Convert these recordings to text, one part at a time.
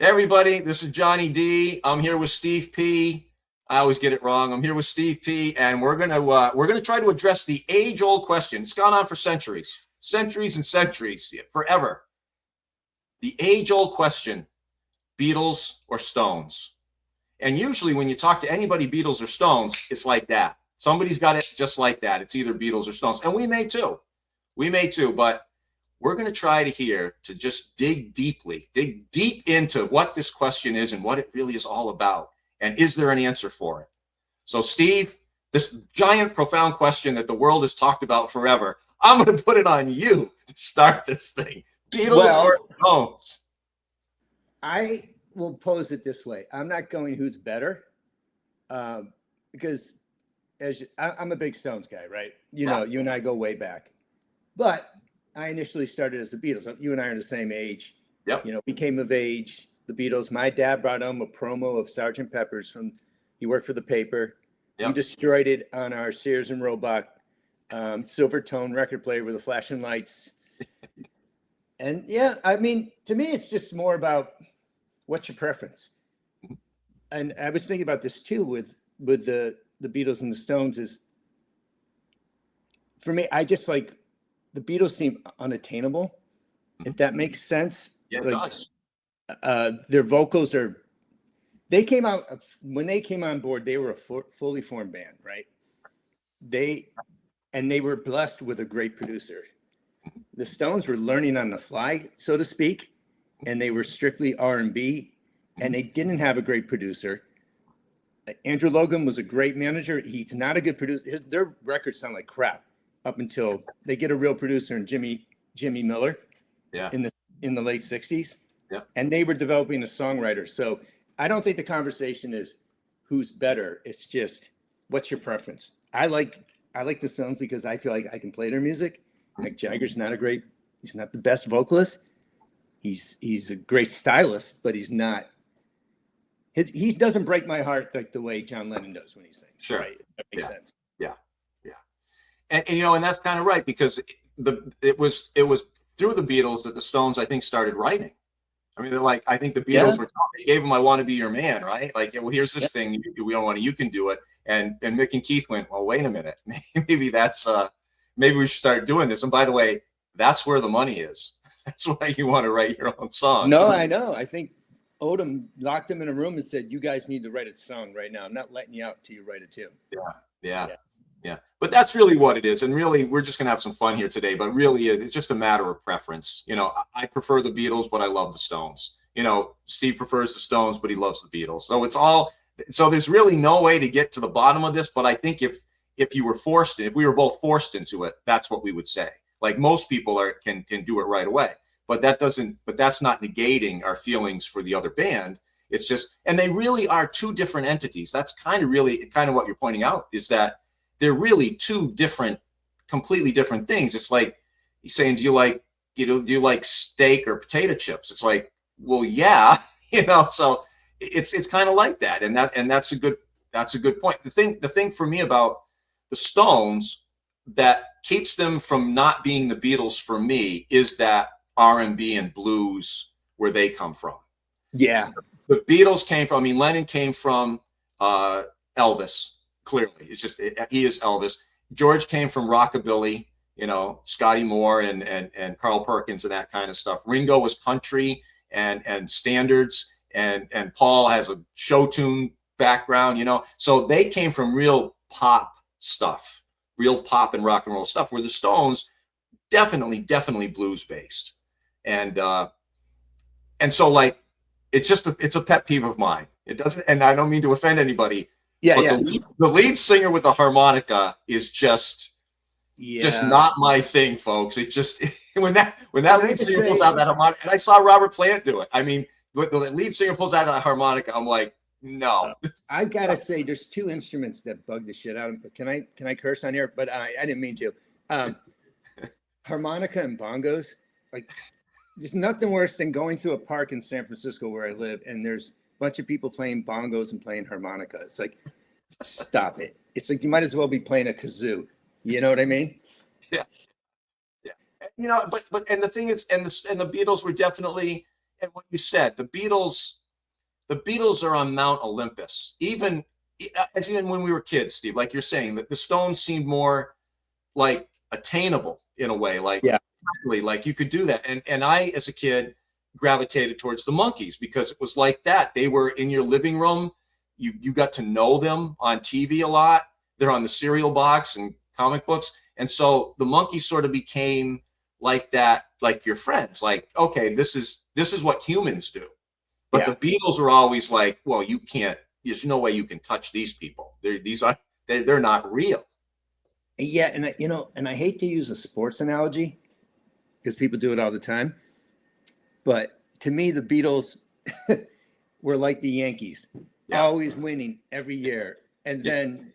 Hey everybody, this is Johnny D. I'm here with Steve P. I always get it wrong. I'm here with Steve P. And we're gonna try to address the age-old question. It's gone on for centuries, centuries and centuries, forever. The age-old question: Beatles or Stones? And usually, when you talk to anybody, Beatles or Stones, it's like that. Somebody's got it just like that. It's either Beatles or Stones, and we may too. We may too, but we're going to try to just dig deep into what this question is and what it really is all about. And is there an answer for it? So, Steve, this giant, profound question that the world has talked about forever, I'm going to put it on you to start this thing. Beatles or Stones? I will pose it this way. I'm not going who's better, because I'm a big Stones guy, right? You know, you and I go way back. But I initially started as the Beatles. You and I are the same age. Yep. You know, we came of age, the Beatles. My dad brought home a promo of Sgt. Pepper's he worked for the paper. Yep. We destroyed it on our Sears and Roebuck silver tone record player with the flashing lights. And yeah, I mean, to me, it's just more about what's your preference. And I was thinking about this too with the Beatles and the Stones. Is for me, I just like the Beatles seem unattainable, if that makes sense. Yeah, it does. Their vocals they came out, when they came on board, they were a fully formed band, right? They were blessed with a great producer. The Stones were learning on the fly, so to speak, and they were strictly R&B, and they didn't have a great producer. Andrew Logan was a great manager. He's not a good producer. Their records sound like crap up until they get a real producer in Jimmy Miller, in the late 60s. Yeah. And they were developing a songwriter. So I don't think the conversation is who's better. It's just what's your preference. I like the Stones because I feel like I can play their music. Mick Jagger's he's not the best vocalist. He's a great stylist, but he's not. He doesn't break my heart like the way John Lennon does when he sings. Sure. Right? That makes sense. Yeah. And you know, and that's kind of right, because it was through the Beatles that the Stones, I think, started writing. I mean, I think the Beatles were talking, they gave them "I Want to Be Your Man," right? Like, well, here's this thing we don't want to, you can do it. And Mick and Keith went, well, wait a minute, maybe maybe we should start doing this. And by the way, that's where the money is. That's why you want to write your own songs. No, I know. I think Odom locked them in a room and said, "You guys need to write a song right now. I'm not letting you out till you write it too." Yeah. But that's really what it is. And really, we're just going to have some fun here today. But really, it's just a matter of preference. You know, I prefer the Beatles, but I love the Stones. You know, Steve prefers the Stones, but he loves the Beatles. So there's really no way to get to the bottom of this. But I think if we were both forced into it, that's what we would say. Like, most people can do it right away. But that's not negating our feelings for the other band. It's just, and they really are two different entities. That's kind of what you're pointing out, is that they're really two completely different things. It's like he's saying, do you like steak or potato chips? It's like, well, yeah, so it's kind of like that. And that's a good point. The thing for me about the Stones that keeps them from not being the Beatles for me is that R&B and blues where they come from. Yeah. The Beatles came from, Lennon came from Elvis. Clearly, it's just he is Elvis. George came from rockabilly, Scotty Moore and Carl Perkins and that kind of stuff. Ringo was country and standards, and Paul has a show tune background, So they came from real pop stuff, real pop and rock and roll stuff. Where the Stones definitely blues based, and so like it's a pet peeve of mine. It doesn't, and I don't mean to offend anybody. The lead singer with the harmonica is just not my thing, folks. It just when that lead singer pulls out that harmonica, and I saw Robert Plant do it. I mean, when the lead singer pulls out that harmonica, I'm like, no. I gotta say, there's two instruments that bug the shit out of me. Can I curse on here? But I didn't mean to. Harmonica and bongos. Like, there's nothing worse than going through a park in San Francisco where I live, and there's bunch of people playing bongos and playing harmonica. It's like, stop it. It's like you might as well be playing a kazoo. You know what I mean? Yeah. But and the thing is, and the Beatles were definitely, and what you said, the Beatles are on Mount Olympus. Even when we were kids, Steve, like you're saying, that the Stones seemed more like attainable in a way, like Yeah. like you could do that. And I, as a kid, gravitated towards the Monkees because it was like that. They were in your living room. You got to know them on TV a lot. They're on the cereal box and comic books. And so the Monkees sort of became like that, like your friends, like, okay, this is what humans do. But Yeah. the Beatles were always like, well, you can't, there's no way you can touch these people. They're not real. Yeah, and I hate to use a sports analogy because people do it all the time, but to me, the Beatles were like the Yankees, always winning every year. And then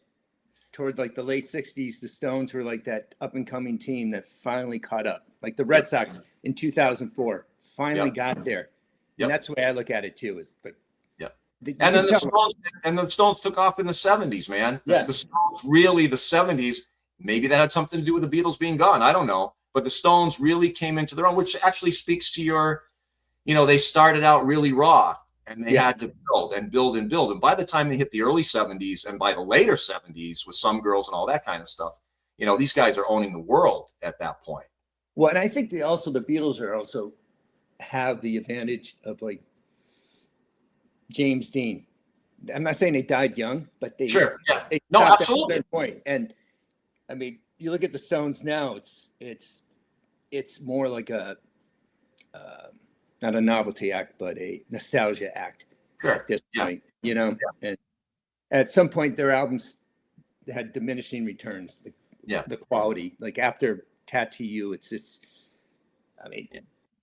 toward like the late 60s, the Stones were like that up and coming team that finally caught up. Like the Red Sox in 2004 finally got there. And that's the way I look at it too, is and then the Stones took off in the 70s, man. The Stones, really, the 70s, maybe that had something to do with the Beatles being gone. I don't know. But the Stones really came into their own, which actually speaks to your, they started out really raw and they had to build and build and build. And by the time they hit the early 70s and by the later 70s with Some Girls and all that kind of stuff, these guys are owning the world at that point. Well, and I think the Beatles are also have the advantage of like James Dean. I'm not saying they died young, but they no, absolutely. At their point. And I mean, you look at the Stones now; it's more like a not a novelty act, but a nostalgia act. Sure. At this point, and at some point, their albums had diminishing returns. The quality, like after Tattoo, it's just, I mean.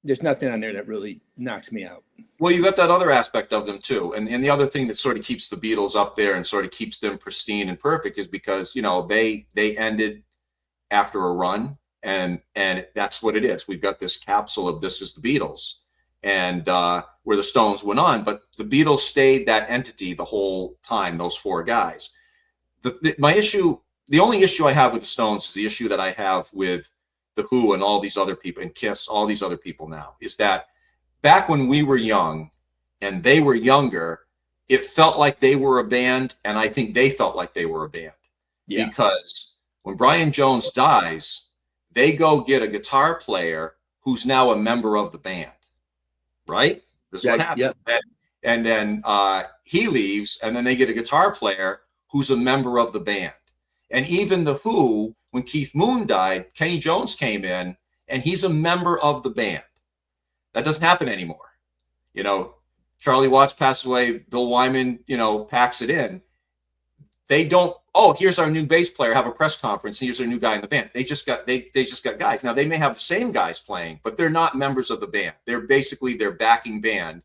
There's nothing on there that really knocks me out. Well, you got that other aspect of them too. And the other thing that sort of keeps the Beatles up there and sort of keeps them pristine and perfect is because, they ended after a run and that's what it is. We've got this capsule of this is the Beatles and where the Stones went on, but the Beatles stayed that entity the whole time, those four guys. The only issue I have with the Stones is the issue that I have with the Who and all these other people and Kiss, all these other people now, is that back when we were young and they were younger, it felt like they were a band. And I think they felt like they were a band because when Brian Jones dies, they go get a guitar player who's now a member of the band, right? This is what happened. And then he leaves and then they get a guitar player who's a member of the band. And even the Who, when Keith Moon died, Kenny Jones came in and he's a member of the band. That doesn't happen anymore. Charlie Watts passed away, Bill Wyman, packs it in. They don't, here's our new bass player, have a press conference, and here's our new guy in the band. They just got guys. Now they may have the same guys playing, but they're not members of the band. They're basically their backing band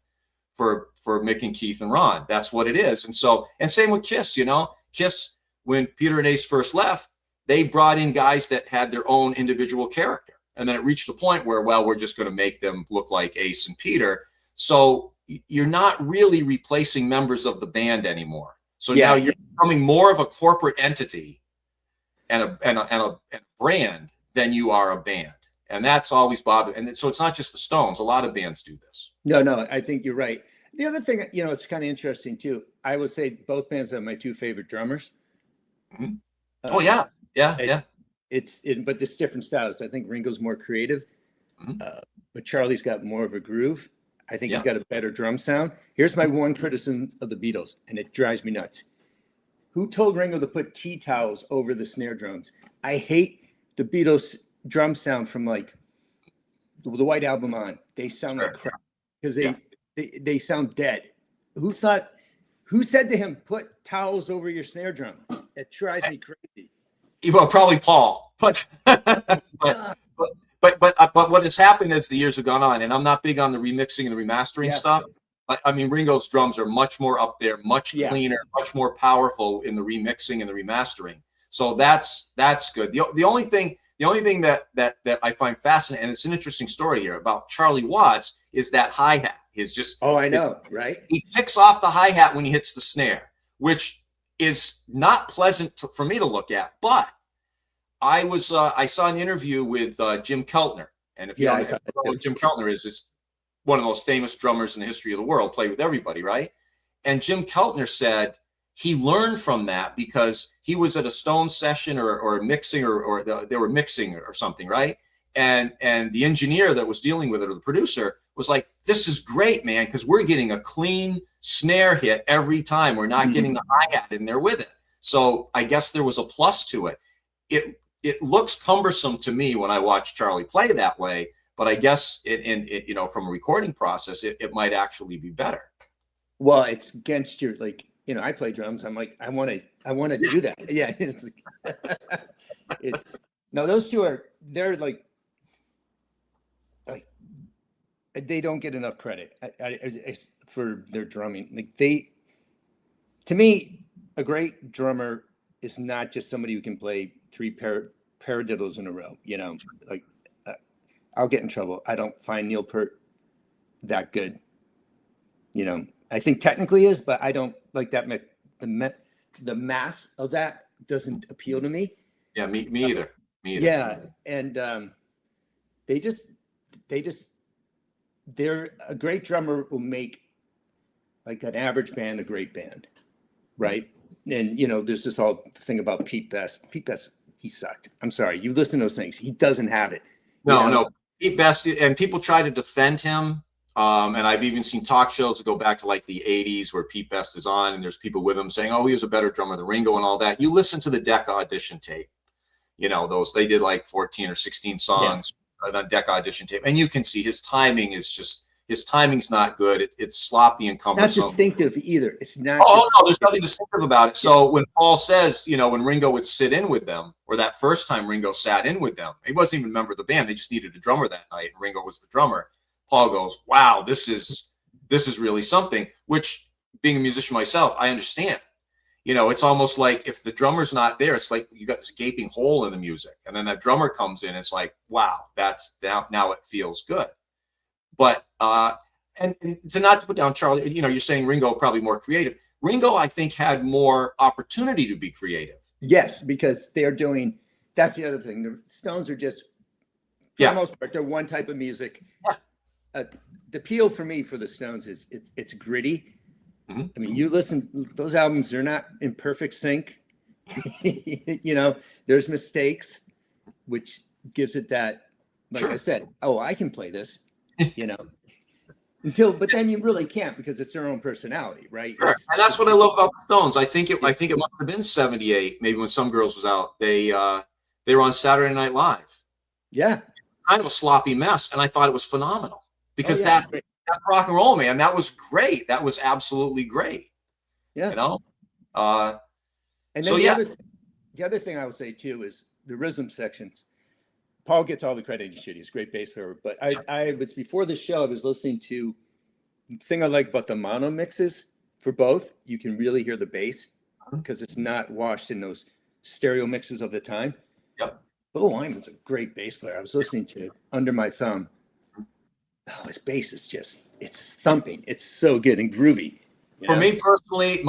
for Mick and Keith and Ron. That's what it is. And same with Kiss, Kiss, when Peter and Ace first left, they brought in guys that had their own individual character. And then it reached the point where, we're just going to make them look like Ace and Peter. So you're not really replacing members of the band anymore. So now you're becoming more of a corporate entity and a brand than you are a band. And that's always bothered. And so it's not just the Stones. A lot of bands do this. No, I think you're right. The other thing, it's kind of interesting too. I would say both bands have my two favorite drummers. Mm-hmm. Yeah. But there's different styles. I think Ringo's more creative, but Charlie's got more of a groove. I think he's got a better drum sound. Here's my one criticism of the Beatles, and it drives me nuts. Who told Ringo to put tea towels over the snare drums? I hate the Beatles drum sound from like the White Album on. They sound like crap because they sound dead. Who said to him, put towels over your snare drum? It drives me crazy. Well, probably Paul, but what has happened as the years have gone on, and I'm not big on the remixing and the remastering stuff, but I mean, Ringo's drums are much more up there, much cleaner, much more powerful in the remixing and the remastering. So that's good. The only thing that I find fascinating, and it's an interesting story here about Charlie Watts, is that hi-hat. Is just I know, right? He picks off the hi-hat when he hits the snare, which is not pleasant for me to look at. But I saw an interview with Jim Keltner, and if you don't know what Jim Keltner is one of the most famous drummers in the history of the world, played with everybody, right? And Jim Keltner said he learned from that because he was at a Stone session or mixing or they were mixing or something, right? And the engineer that was dealing with it, or the producer, was like, "This is great, man, because we're getting a clean snare hit every time. We're not getting the hi-hat in there with it." So I guess there was a plus to it. It looks cumbersome to me when I watch Charlie play that way, but I guess you know, from a recording process, it might actually be better. Well, it's against your, like, you know, I play drums. I'm like, I want to do that. Yeah, it's no, those two they're like they don't get enough credit for their drumming. Like to me, a great drummer is not just somebody who can play three paradiddles in a row. You know, like I'll get in trouble. I don't find Neil Peart that good. You know, I think technically is, but I don't like that. The math of that doesn't appeal to me. Yeah, me either. Me either. Yeah, and they're a great drummer will make like an average band a great band, right? And you know, there's this whole thing about Pete Best. Pete Best, he sucked. I'm sorry, you listen to those things. He doesn't have it. No. Pete Best, and people try to defend him. And I've even seen talk shows that go back to like the 80s where Pete Best is on and there's people with him saying, "Oh, he was a better drummer than Ringo," and all that. You listen to the Decca audition tape. You know, they did like 14 or 16 songs on Decca audition tape. And you can see his timing's not good. It's sloppy and cumbersome. Not distinctive either. It's not. Oh, no, there's nothing distinctive about it. So when Paul says, you know, when Ringo would sit in with them, or that first time Ringo sat in with them, he wasn't even a member of the band. They just needed a drummer that night, and Ringo was the drummer. Paul goes, "Wow, this is really something," which, being a musician myself, I understand. You know, it's almost like if the drummer's not there, it's like you got this gaping hole in the music. And then that drummer comes in, it's like, wow, that's now it feels good. But and to not put down Charlie, you know, you're saying Ringo probably more creative. Ringo, I think, had more opportunity to be creative. Yes, because that's the other thing. The Stones are just, for the most part, they're one type of music. Yeah. The appeal for me for the Stones is it's gritty. Mm-hmm. I mean, you listen, those albums, they're not in perfect sync. You know, there's mistakes, which gives it that, like I said, oh, I can play this, you know, but then you really can't because it's their own personality, right? Sure. And that's what I love about the Stones. I think it must have been 78, maybe when Some Girls was out. They were on Saturday Night Live. Yeah. Kind of a sloppy mess. And I thought it was phenomenal. Because that's rock and roll, man. That was great. That was absolutely great. Yeah. You know? And then the other thing I would say too is the rhythm sections. Paul gets all the credit he should. He's a great bass player. But I was before the show, I was listening to the thing I like about the mono mixes for both. You can really hear the bass because it's not washed in those stereo mixes of the time. Yep. Bill Wyman's a great bass player. I was listening to Under My Thumb. Oh, his bass is it's thumping. It's so good and groovy. For me personally,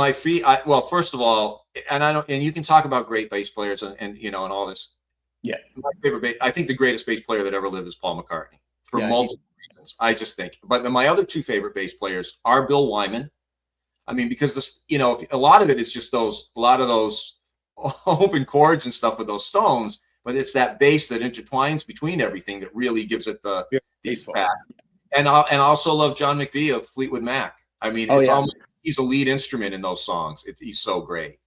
well, first of all, and you can talk about great bass players and you know, and all this. Yeah. My favorite I think the greatest bass player that ever lived is Paul McCartney for multiple reasons. I just think, but my other two favorite bass players are Bill Wyman. I mean, because this, you know, a lot of it is just a lot of those open chords and stuff with those Stones, but it's that bass that intertwines between everything that really gives it the impact. And I also love John McVie of Fleetwood Mac. I mean, he's a lead instrument in those songs. He's so great.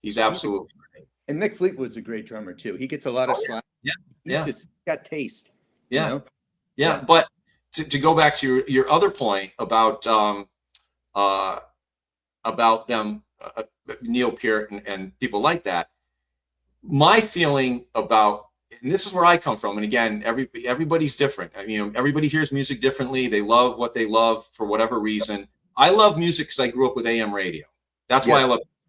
He's absolutely great. And Mick Fleetwood's a great drummer too. He gets a lot of slack. Yeah. He's just got taste. Yeah. You know? Yeah. But to go back to your other point about them, Neil Peart and people like that, my feeling about, and this is where I come from. And again, everybody's different. I mean, everybody hears music differently. They love what they love for whatever reason. I love music because I grew up with AM radio. That's why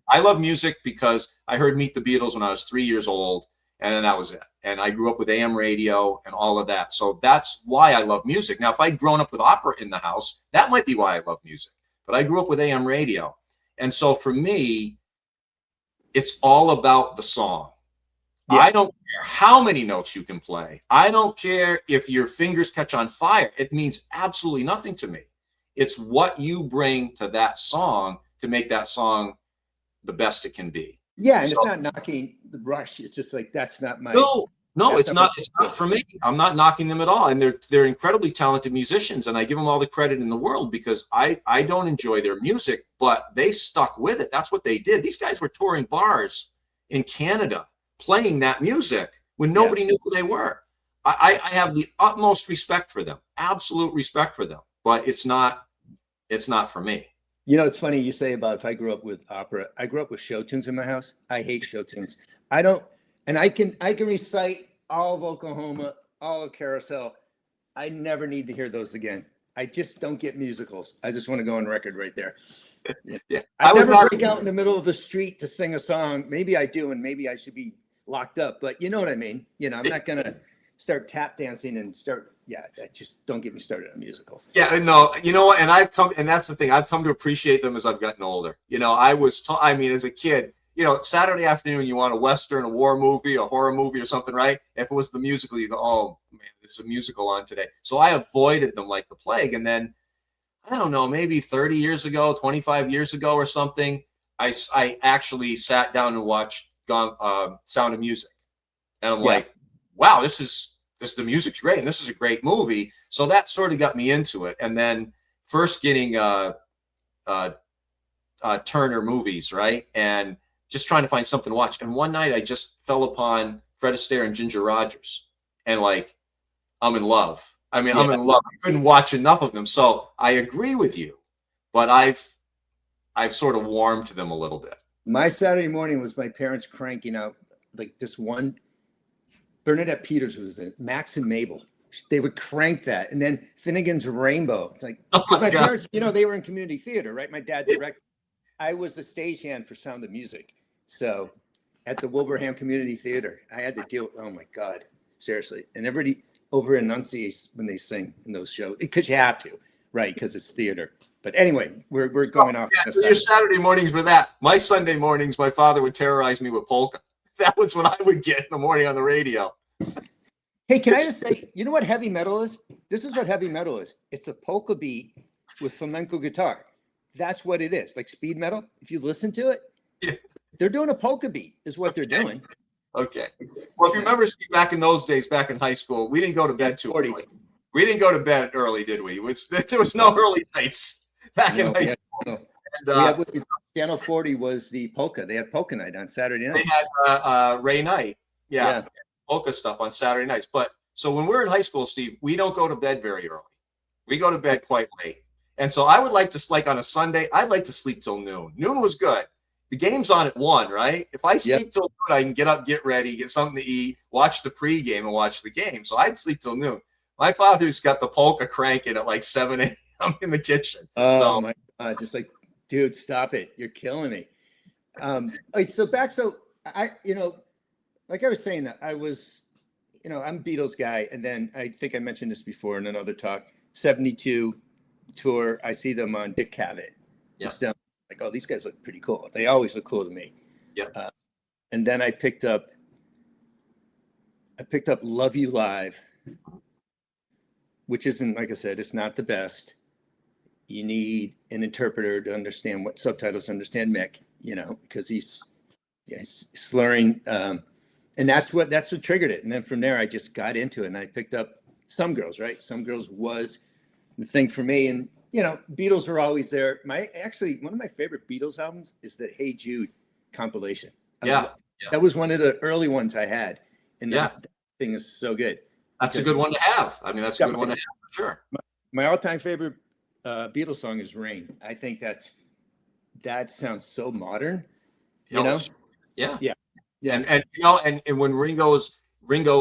I love music, because I heard Meet the Beatles when I was 3 years old, and then that was it. And I grew up with AM radio and all of that. So that's why I love music. Now, if I'd grown up with opera in the house, that might be why I love music. But I grew up with AM radio. And so for me, it's all about the song. Yeah. I don't care how many notes you can play. I don't care if your fingers catch on fire. It means absolutely nothing to me. It's what you bring to that song to make that song the best it can be. Yeah, and So, it's not knocking the Rush. It's just like that's not my. no, that's it's not. It's not for me. I'm not knocking them at all, and they're incredibly talented musicians, and I give them all the credit in the world because I don't enjoy their music, but they stuck with it. That's what they did. These guys were touring bars in Canada, playing that music when nobody knew who they were. I have the utmost respect for them, absolute respect for them, but it's not for me. You know, it's funny you say about if I grew up with opera. I grew up with show tunes in my house. I hate show tunes. I don't, and I can recite all of Oklahoma, all of Carousel. I never need to hear those again. I just don't get musicals. I just want to go on record right there. Yeah, I never break out in the middle of the street to sing a song. Maybe I do, and maybe I should be locked up. But you know what I mean. You know, I'm not gonna start tap dancing and start. Yeah, just don't get me started on musicals. Yeah, no, you know what? And that's the thing. I've come to appreciate them as I've gotten older. You know, I mean, as a kid, you know, Saturday afternoon, you want a Western, a war movie, a horror movie or something, right? If it was the musical, you go, oh man, it's a musical on today. So I avoided them like the plague. And then, I don't know, maybe 30 years ago, 25 years ago or something, I actually sat down and watched Sound of Music. And I'm like, wow, the music's great, and this is a great movie. So that sort of got me into it. And then first getting Turner movies, right? And just trying to find something to watch. And one night I just fell upon Fred Astaire and Ginger Rogers. And like, I'm in love. I mean, I'm in love. I couldn't watch enough of them. So I agree with you, but I've sort of warmed to them a little bit. My Saturday morning was my parents cranking out like this one. Bernadette Peters was it. Max and Mabel. They would crank that. And then Finnegan's Rainbow. It's like, my parents, you know, they were in community theater, right? My dad directed. I was the stagehand for Sound of Music. So at the Wilbraham Community Theater, I had to deal, oh my God, seriously. And everybody over enunciates when they sing in those shows, because you have to, right? Because it's theater. But anyway, we're going off. Yeah, your Saturday mornings were that. My Sunday mornings, my father would terrorize me with polka. That was what I would get in the morning on the radio. Hey, can I just say, you know what heavy metal is? This is what heavy metal is. It's a polka beat with flamenco guitar. That's what it is. Like speed metal. If you listen to it, they're doing a polka beat is what they're doing. Okay. Well, if you remember, Steve, back in those days, back in high school, we didn't go to bed too early. We didn't go to bed early, did we? There was no early nights back in high school. No. And, Channel 40 was the polka. They had polka night on Saturday night. They had Ray Knight. Yeah. Polka stuff on Saturday nights. But so when we're in high school, Steve, we don't go to bed very early. We go to bed quite late. And so I would like to, like on a Sunday, I'd like to sleep till noon. Noon was good. The game's on at 1, right? If I sleep till noon, I can get up, get ready, get something to eat, watch the pregame and watch the game. So I'd sleep till noon. My father's got the polka cranking at like 7 a.m. in the kitchen. Oh my God. Just like, dude, stop it. You're killing me. So I, you know, like I was saying that I was, you know, I'm a Beatles guy. And then I think I mentioned this before in another talk, 72 tour. I see them on Dick Cavett. Yeah. Like, oh, these guys look pretty cool. They always look cool to me. Yeah. And then I picked up Love You Live, which isn't, like I said, it's not the best. You need an interpreter to understand what subtitles understand Mick, you know, because he's slurring. And that's what triggered it. And then from there, I just got into it and I picked up Some Girls, right? Some Girls was the thing for me. And, you know, Beatles are always there. One of my favorite Beatles albums is the Hey Jude compilation. That was one of the early ones I had. And that thing is so good. That's a good one to have. I mean, that's a good one to have for sure. My all-time favorite Beatles song is Rain. I think that sounds so modern. You know? Yeah. Yeah. And you know, and when Ringo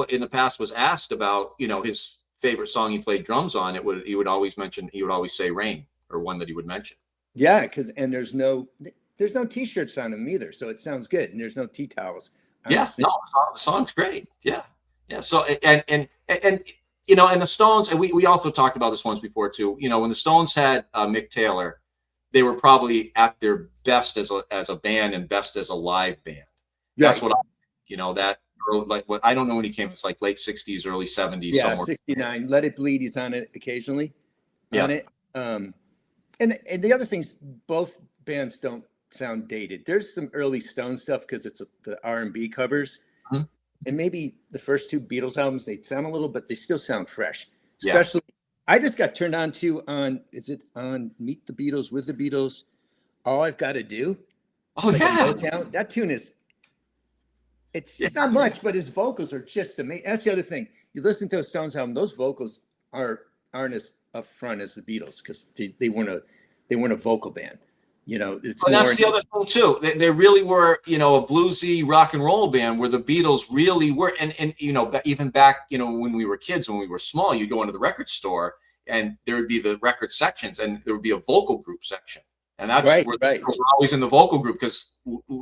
in the past was asked about, you know, his favorite song he played drums on, he would always say Rain, or one that he would mention. Yeah, because there's no t-shirts on them either, so it sounds good. And there's no tea towels. The song's great. Yeah. So and you know, and the Stones, and we also talked about this once before too. You know, when the Stones had Mick Taylor, they were probably at their best as a band and best as a live band. That's what you know, like what I don't know when he came. It's like late 60s, early 70s, Yeah, somewhere. 69. Let It Bleed. He's on it occasionally. Yeah. On it. And the other things, both bands don't sound dated. There's some early Stone stuff because it's the R&B covers, Mhm. and maybe the first two Beatles albums, they sound a little, but they still sound fresh. Yeah. Especially, I just got turned on to is it on Meet the Beatles with the Beatles? All I've Got to Do. Oh Like a yeah. Motown. That tune is. It's not much, but his vocals are just amazing. That's the other thing. You listen to a Stones album; those vocals aren't as upfront as the Beatles because they weren't a vocal band. You know, it's And that's the other thing too. They really were, you know, a bluesy rock and roll band where the Beatles really were. And you know, even back, you know, when we were kids, when we were small, you'd go into the record store and there would be the record sections and there would be a vocal group section. And that's where the Beatles were always in the vocal group because,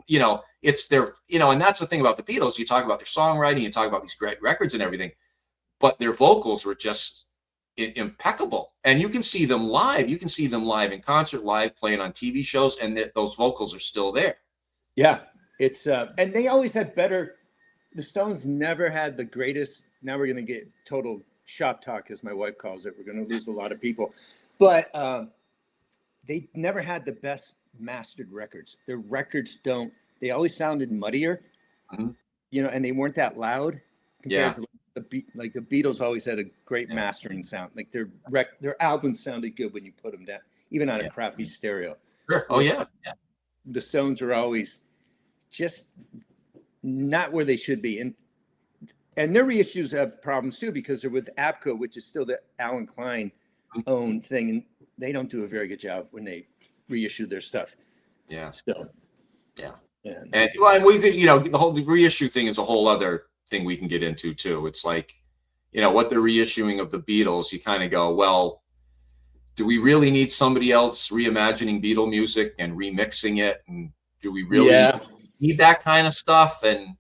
you know, it's their, you know, and that's the thing about the Beatles. You talk about their songwriting, you talk about these great records and everything, but their vocals were just impeccable. And you can see them live. You can see them live in concert, live playing on TV shows, and those vocals are still there. Yeah, it's and they always had better. The Stones never had the greatest. Now we're going to get total shop talk, as my wife calls it. We're going to lose a lot of people, but they never had the best mastered records. Their records don't. They always sounded muddier, you know, and they weren't that loud compared to like the Beatles always had a great mastering sound. Like their albums sounded good when you put them down, even on a crappy stereo. Sure. Oh yeah. The Stones are always just not where they should be, and their reissues have problems too because they're with APCO, which is still the Alan Klein owned thing, and they don't do a very good job when they reissue their stuff. Yeah. Still. Yeah. And well, and we could, you know, the reissue thing is a whole other thing we can get into too. It's like, you know, what they're reissuing of the Beatles, you kind of go, well, do we really need somebody else reimagining Beatle music and remixing it? And do we really need that kind of stuff? And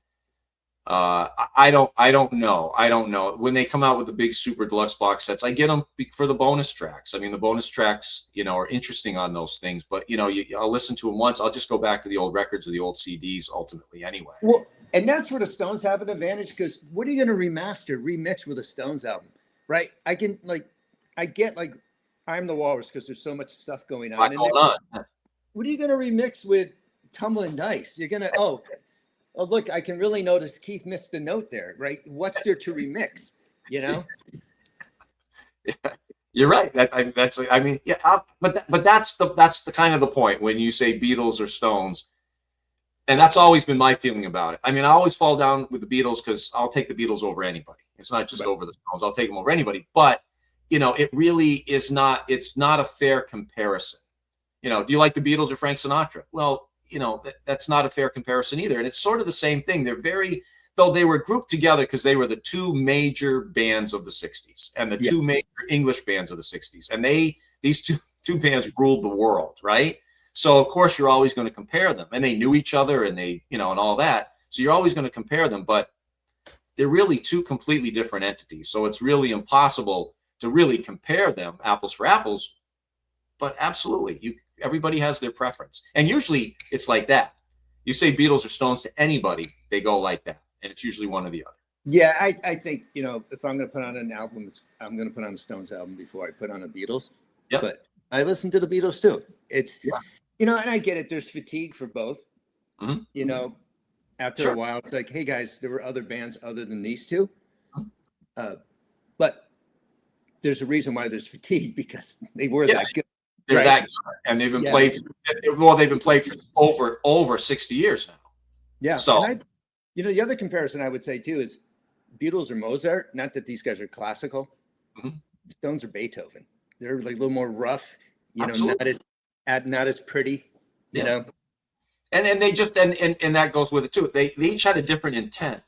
I don't know. When they come out with the big super deluxe box sets, I get them for the bonus tracks. I mean, the bonus tracks, you know, are interesting on those things, but you know, I'll listen to them once. I'll just go back to the old records or the old CDs ultimately anyway. Well, and that's where the Stones have an advantage because what are you going to remix with a Stones album, right? I get like I'm the Walrus because there's so much stuff going on. What are you going to remix with Tumbling Dice? You're going to, oh, look, I can really notice Keith missed a note there, right? What's there to remix, you know? You're right. But that's the kind of the point when you say Beatles or Stones. And that's always been my feeling about it. I mean, I always fall down with the Beatles because I'll take the Beatles over anybody. It's not just over the Stones. I'll take them over anybody. But, you know, it really is not, it's not a fair comparison. You know, do you like the Beatles or Frank Sinatra? Well, you know, that's not a fair comparison either. And it's sort of the same thing. Though they were grouped together because they were the two major bands of the 60s and the two major English bands of the 60s. And these two bands ruled the world, right? So of course you're always going to compare them, and they knew each other and they, you know, and all that. So you're always going to compare them, but they're really two completely different entities. So it's really impossible to really compare them apples for apples, but absolutely everybody has their preference. And usually it's like that. You say Beatles or Stones to anybody, they go like that. And it's usually one or the other. Yeah. I think, you know, if I'm going to put on an album, I'm going to put on a Stones album before I put on a Beatles, but I listen to the Beatles too. It's, you know, and I get it. There's fatigue for both. You know, after a while, it's like, hey guys, there were other bands other than these two. But there's a reason why there's fatigue because they were that good. They're that good. And they've been played. Well, they've been played for over 60 years now. Yeah. So, you know, the other comparison I would say too is Beatles or Mozart. Not that these guys are classical. Stones are Beethoven. They're like a little more rough. You know, not as pretty. You know. And they just and that goes with it too. They each had a different intent.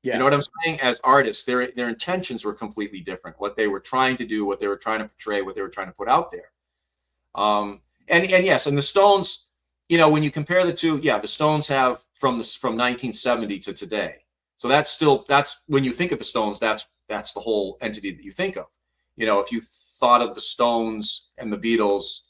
You know what I'm saying? As artists, their intentions were completely different. What they were trying to do, what they were trying to portray, what they were trying to put out there. And yes, and the Stones, you know, when you compare the two, the Stones have from 1970 to today. So that's when you think of the Stones, that's the whole entity that you think of. You know, if you thought of the Stones and the Beatles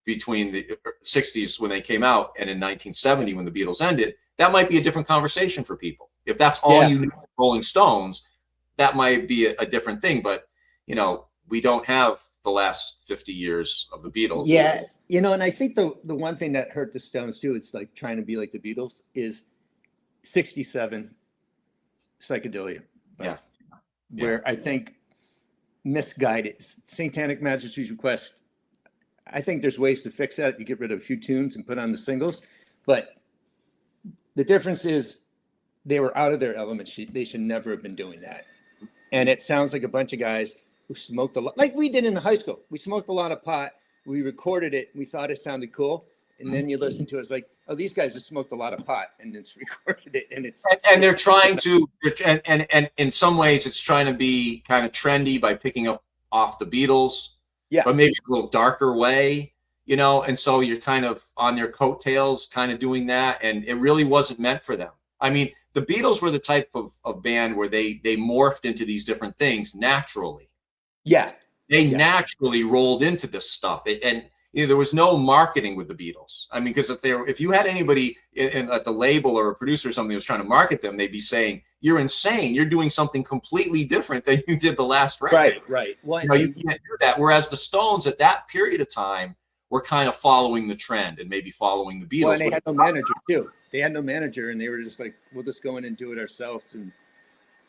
between the 60s when they came out and in 1970 when the Beatles ended, that might be a different conversation for people. If that's all you knew of Rolling Stones, that might be a different thing. But, you know, we don't have the last 50 years of the Beatles. Yeah. You know, and I think the one thing that hurt the Stones too, it's like trying to be like the Beatles, is 67 psychedelia. Yeah. Where I think misguided. Satanic Majesty's Request, I think there's ways to fix that. You get rid of a few tunes and put on the singles. But the difference is they were out of their element. They should never have been doing that. And it sounds like a bunch of guys who smoked a lot, like we did in high school. We smoked a lot of pot. We recorded it. We thought it sounded cool. And then you listen to it, it's like, oh, these guys have smoked a lot of pot, and it's recorded it. And it's and they're trying to, and in some ways it's trying to be kind of trendy by picking up off the Beatles, but maybe a little darker way, you know. And so you're kind of on their coattails, kind of doing that, and it really wasn't meant for them. I mean, the Beatles were the type of band where they morphed into these different things naturally. They naturally rolled into this stuff, and you know, there was no marketing with the Beatles. I mean, because if you had anybody at the label or a producer or something that was trying to market them, they'd be saying, "You're insane. You're doing something completely different than you did the last record." Right. Well, you know, you can't do that. Whereas the Stones at that period of time were kind of following the trend and maybe following the Beatles. Well, and they had no manager too. They had no manager, and they were just like, "We'll just go in and do it ourselves." And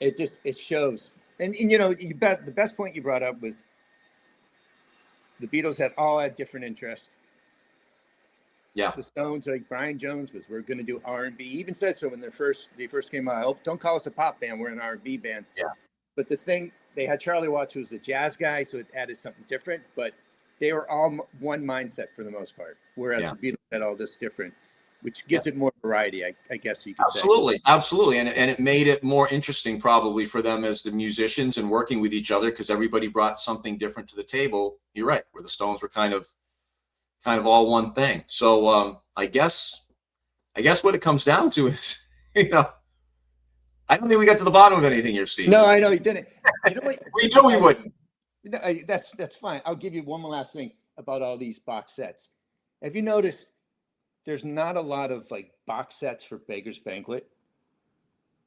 it shows. And you know, the best point you brought up was the Beatles had different interests. Yeah. The Stones, like Brian Jones, we're going to do R&B. He even said so when they first came out. Oh, don't call us a pop band. We're an R&B band. Yeah. But the thing, they had Charlie Watts, who was a jazz guy, so it added something different. But they were all one mindset for the most part. Whereas the Beatles had all this different, which gives it more variety, I guess you could say. Absolutely. And it made it more interesting probably for them as the musicians and working with each other, because everybody brought something different to the table. You're right, where the Stones were kind of all one thing. So I guess what it comes down to is, you know, I don't think we got to the bottom of anything here, Steve. No, I know you didn't. You know what? We knew we wouldn't. No, that's fine. I'll give you one more last thing about all these box sets. Have you noticed there's not a lot of like box sets for Beggars Banquet,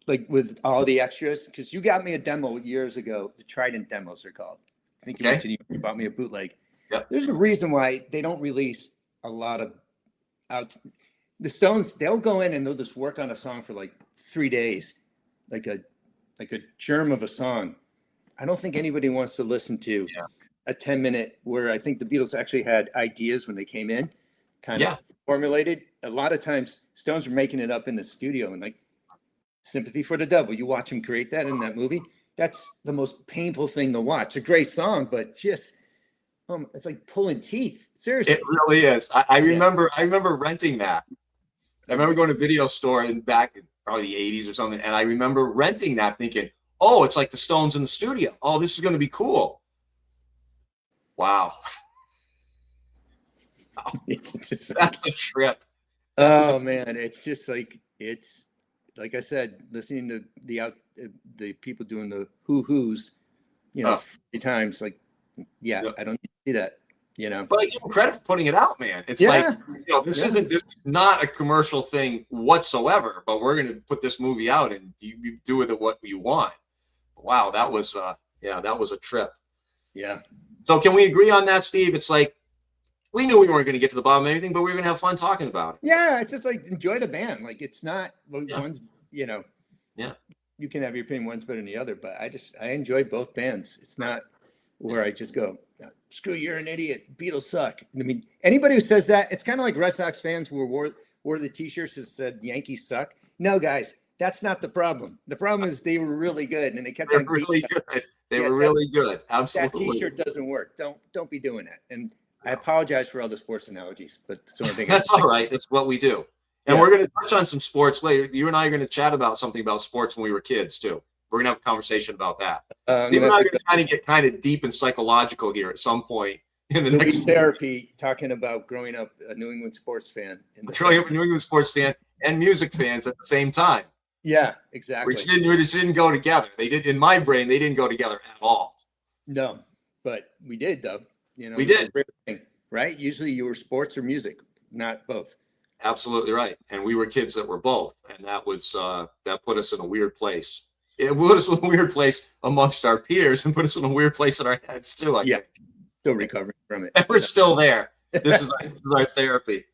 like with all the extras? Because you got me a demo years ago. The Trident demos are called. I think you mentioned you bought me a bootleg. Yep. There's a reason why they don't release a lot of out. The Stones, they'll go in and they'll just work on a song for like 3 days, like a germ of a song. I don't think anybody wants to listen to a 10-minute where I think the Beatles actually had ideas when they came in, kind of formulated. A lot of times Stones were making it up in the studio, and like Sympathy for the Devil, you watch them create that in that movie. That's the most painful thing to watch. A great song, but just it's like pulling teeth. Seriously. It really is. I remember renting that. I remember going to a video store and back in probably the 80s or something, and I remember renting that thinking, oh, it's like the Stones in the studio. Oh, this is going to be cool. Wow. That's a trip. Oh man, it's just like I said, listening to the people doing the who's, you know, 3 times. Like, I don't need to see that, you know. But I give them credit for putting it out, man. It's like, you know, this is not a commercial thing whatsoever. But we're going to put this movie out, and you do with it what you want. Wow, that was a trip. Yeah. So can we agree on that, Steve? It's like we knew we weren't going to get to the bottom of anything, but we were going to have fun talking about it. Yeah, it's just like enjoy the band. Like it's not one's, you know. Yeah. You can have your opinion, one's better than the other, but I enjoy both bands. It's not where I just go, screw you, you're an idiot. Beatles suck. I mean, anybody who says that, it's kind of like Red Sox fans who wore the T-shirts that said Yankees suck. No, guys, that's not the problem. The problem is they were really good, and they kept on really good. They were really good. Absolutely. That T-shirt doesn't work. Don't be doing that. And I apologize for all the sports analogies, but it's the only thing. That's all right. That's what we do. And we're going to touch on some sports later. You and I are going to chat about something about sports when we were kids too. We're going to have a conversation about that. Steve and I are going to get kind of deep and psychological here at some point in the next therapy, talking about growing up a New England sports fan. Growing up a New England sports fan and music fans at the same time. Yeah, exactly. Which didn't go together. They did, in my brain, they didn't go together at all. No, but we did though. You know, we did. Right? Usually you were sports or music, not both. Absolutely right. And we were kids that were both, and that was that put us in a weird place. It put us in a weird place amongst our peers, and put us in a weird place in our heads too. I Yeah, think. still recovering from it. And we're So. still there. This is our therapy.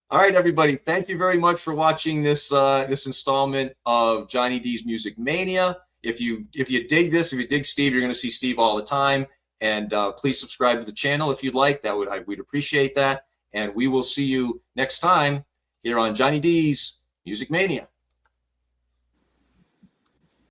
All right, everybody. Thank you very much for watching this this installment of Johnny D's Music Mania. If you dig this, if you dig Steve, you're going to see Steve all the time. And please subscribe to the channel if you'd like. We'd appreciate that. And we will see you next time here on Johnny D's Music Mania.